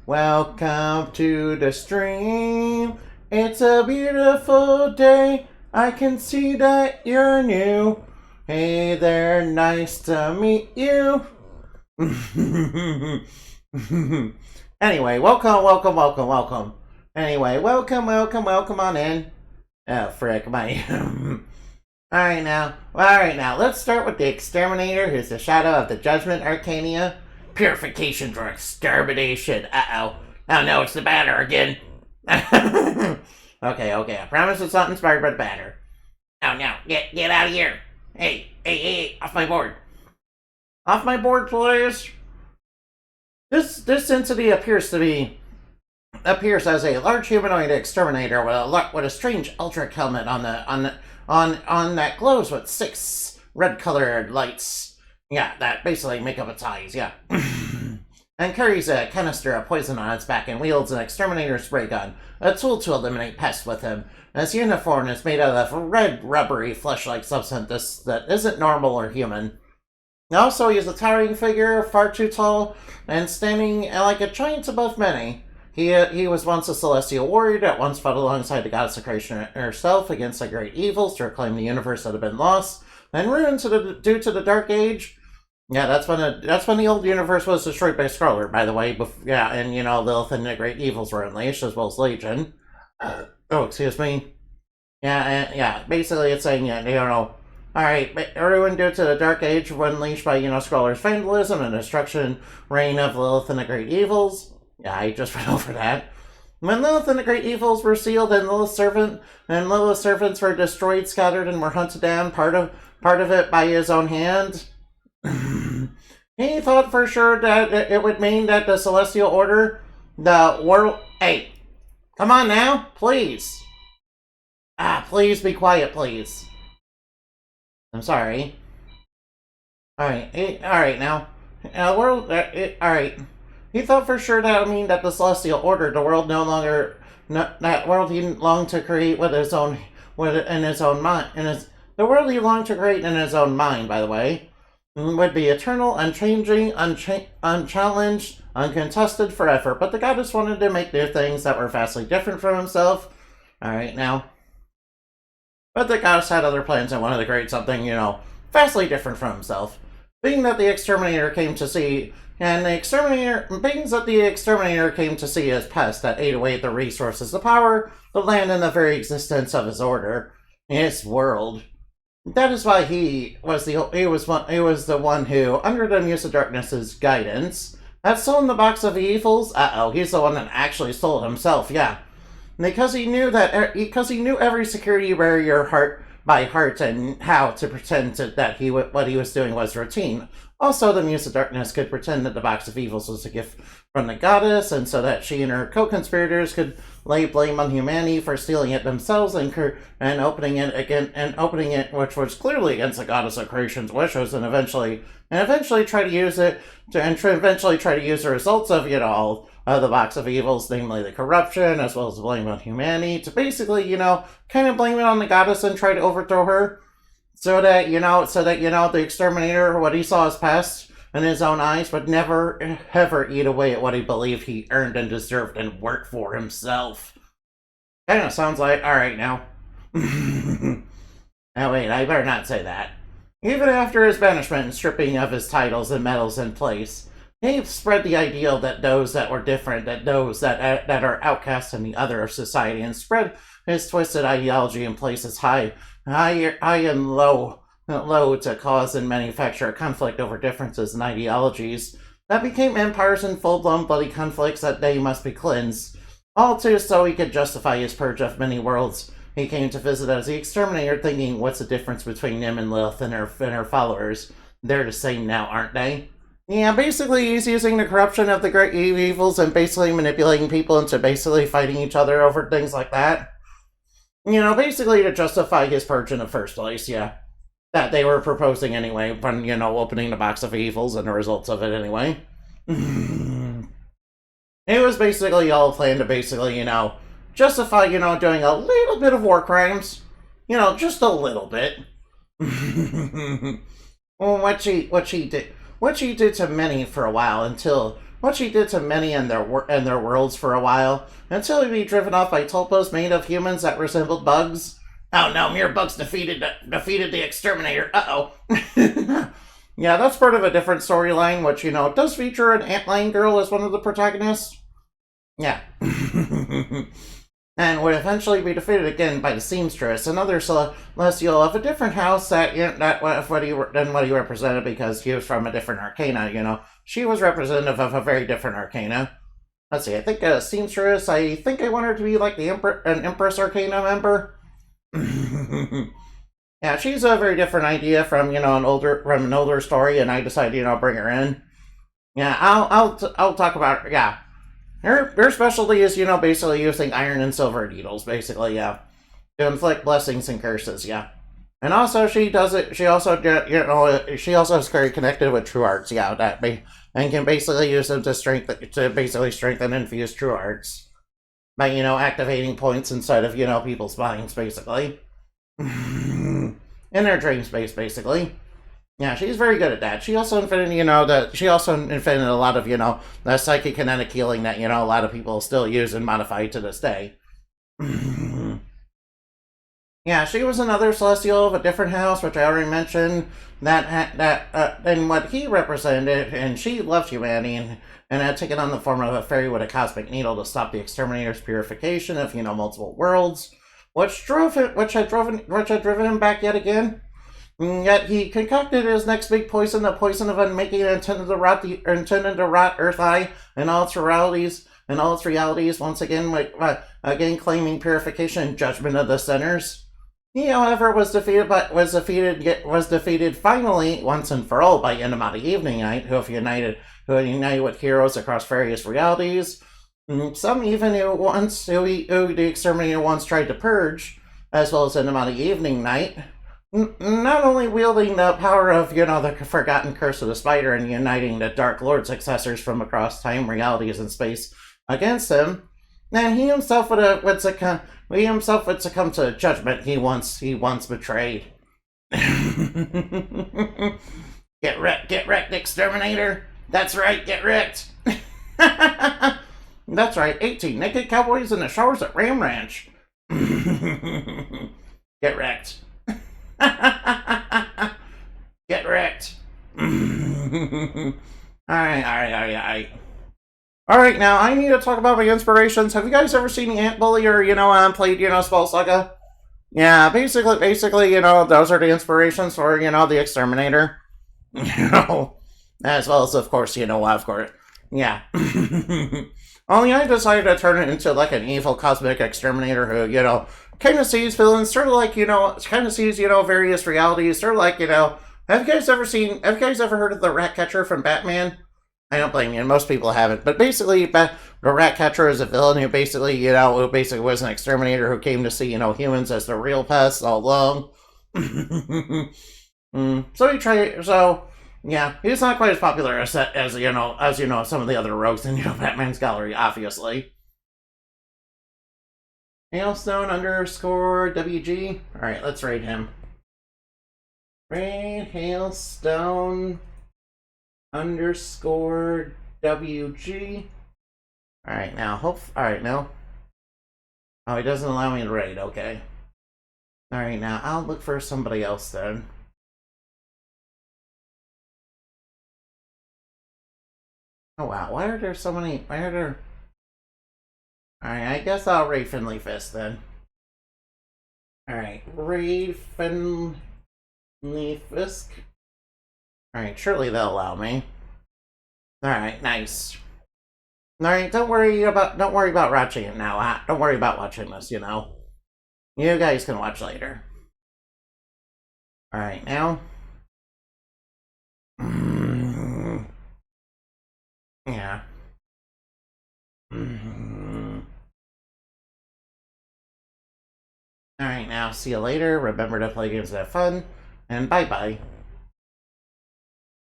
Welcome to the stream. It's a beautiful day. I can see that you're new. Hey there, nice to meet you. Anyway, welcome. Anyway, welcome on in. Oh, frick, my. Alright now, let's start with the Exterminator, who's the shadow of the Judgment Arcana. Purification for extermination. Uh-oh. Oh no, it's the batter again. Okay, I promise it's not inspired by the batter. Oh no, get out of here. Hey, off my board. Off my board, please. This entity appears as a large humanoid exterminator with a strange ultra helmet on that glows with 6 red-colored lights. Yeah, that basically make up its eyes, yeah. And carries a canister of poison on its back and wields an exterminator spray gun, a tool to eliminate pests with him. His uniform is made out of red, rubbery, flesh-like substance that isn't normal or human. Also, he is a towering figure, far too tall, and standing like a giant above many. He was once a celestial warrior that once fought alongside the goddess of creation herself against the great evils to reclaim the universe that had been lost and ruined due to the Dark Age. Yeah, that's when the old universe was destroyed by Skruller, by the way. And Lilith and the great evils were unleashed, as well as Legion. Excuse me. Yeah, basically it's saying, alright, ruined due to the Dark Age were unleashed by, Skruller's vandalism and destruction, reign of Lilith and the great evils. Yeah, I just went over that. When Lilith and the great evils were sealed and Lilith's servants were destroyed, scattered, and were hunted down, part of it by his own hand. He thought for sure that it would mean that the Celestial Order, the world... Hey, come on now, please. Please be quiet, please. I'm sorry. Alright now. Alright. He thought for sure that would mean that the Celestial Order, the world that world he longed to create in his own mind, the world he longed to create in his own mind, by the way, would be eternal, unchanging, unchallenged, uncontested forever. But the goddess wanted to make new things that were vastly different from himself. Alright now. But the goddess had other plans and wanted to create something, vastly different from himself. Being that the Exterminator came to see as pests that ate away at the resources, the power, the land, and the very existence of his order, his world. That is why he was the one who, under the Muse of Darkness's guidance, had stolen the box of evils. He's the one that actually stole it himself, yeah. Because he knew every security barrier by heart and how to pretend that what he was doing was routine. Also, the Muse of Darkness could pretend that the box of evils was a gift from the goddess, and so that she and her co-conspirators could lay blame on humanity for stealing it themselves and opening it, which was clearly against the goddess of creation's wishes, and eventually try to use the results of it all, the box of evils, namely the corruption, as well as the blame on humanity, to basically, kind of blame it on the goddess and try to overthrow her. So that the Exterminator, what he saw as pests in his own eyes, would never, ever eat away at what he believed he earned and deserved and worked for himself. Kind of sounds like, alright now. Oh wait, I better not say that. Even after his banishment and stripping of his titles and medals in place, he spread the ideal that those that were different, that those that are outcast in the other of society, and spread his twisted ideology in places high and low to cause and manufacture a conflict over differences in ideologies that became empires and full-blown bloody conflicts that they must be cleansed. All too so he could justify his purge of many worlds he came to visit as the Exterminator, thinking, what's the difference between him and Lilith and her followers? They're the same now, aren't they? Yeah, basically he's using the corruption of the great evils and basically manipulating people into basically fighting each other over things like that. Basically to justify his purge in the first place, yeah. That they were proposing anyway, when, opening the box of evils and the results of it anyway. It was basically all planned to basically, justify, doing a little bit of war crimes. Just a little bit. Well, what she did to many for a while until what she did to many in their worlds for a while, until he'd be driven off by tulpas made of humans that resembled bugs. Oh no, mere bugs defeated the Exterminator. Uh-oh. Yeah, that's part of a different storyline, which, does feature an Antlion girl as one of the protagonists. Yeah. And would eventually be defeated again by the Seamstress, another Celestial of a different house than what he represented, because he was from a different Arcana, She was representative of a very different Arcana. Let's see, I think Seamstress, I think I want her to be like an Empress Arcana member. Yeah, she's a very different idea from, an older story, and I decided, bring her in. Yeah, I'll talk about her, yeah. Her specialty is, basically using iron and silver needles, basically, yeah. To inflict blessings and curses, yeah. And also, she also is very connected with true arts, yeah, and can basically use them to basically strengthen and infuse true arts. By, activating points inside of, people's minds, basically. In their dream space, basically. Yeah, she's very good at that. She also invented, a lot of, the psychic kinetic healing that, a lot of people still use and modify to this day. Yeah, she was another Celestial of a different house, which I already mentioned, and what he represented, and she loved humanity, and had taken on the form of a fairy with a cosmic needle to stop the Exterminator's purification of, multiple worlds, which had driven him back yet again. Yet he concocted his next big poison, the poison of unmaking, intended to rot Earth Eye and all its realities, once again, again claiming purification and judgment of the sinners. He, however, was defeated finally once and for all by Indumati Evening Night, who united with heroes across various realities. Some even who the Exterminator once tried to purge, as well as Indumati Evening Night. Not only wielding the power of, the forgotten curse of the spider and uniting the Dark Lord successors from across time, realities, and space against him, then he himself would succumb to the judgment he once betrayed. Get wrecked, Exterminator. That's right, get wrecked. That's right, 18 naked cowboys in the showers at Ram Ranch. Get wrecked. Get wrecked. Alright. Alright, now I need to talk about my inspirations. Have you guys ever seen Ant Bully or, played, Spell Saga? Yeah, basically, those are the inspirations for, the Exterminator. As well as, of course, yeah. Only I decided to turn it into, like, an evil cosmic exterminator who, kind of sees villains, sort of like, kind of sees, various realities, sort of like, have you guys ever heard of the Ratcatcher from Batman? I don't blame you, most people haven't, but basically, the Ratcatcher is a villain who basically, was an exterminator who came to see, humans as the real pests all along. Yeah, he's not quite as popular as some of the other rogues in, Batman's gallery, obviously. Hailstone _ WG. Alright, let's raid him. Raid Hailstone _ WG. Alright, now, alright, no. Oh, he doesn't allow me to raid, okay. Alright, now, I'll look for somebody else then. Oh wow, why are there so many, Alright, I guess I'll raid Finley Fist then. Alright, raid Finley Fisk. Alright, surely they'll allow me. Alright, nice. Alright, don't worry about watching it now, huh? Don't worry about watching this, You guys can watch later. Alright, now. Yeah. Alright, now, see you later. Remember to play games that have fun, and bye-bye.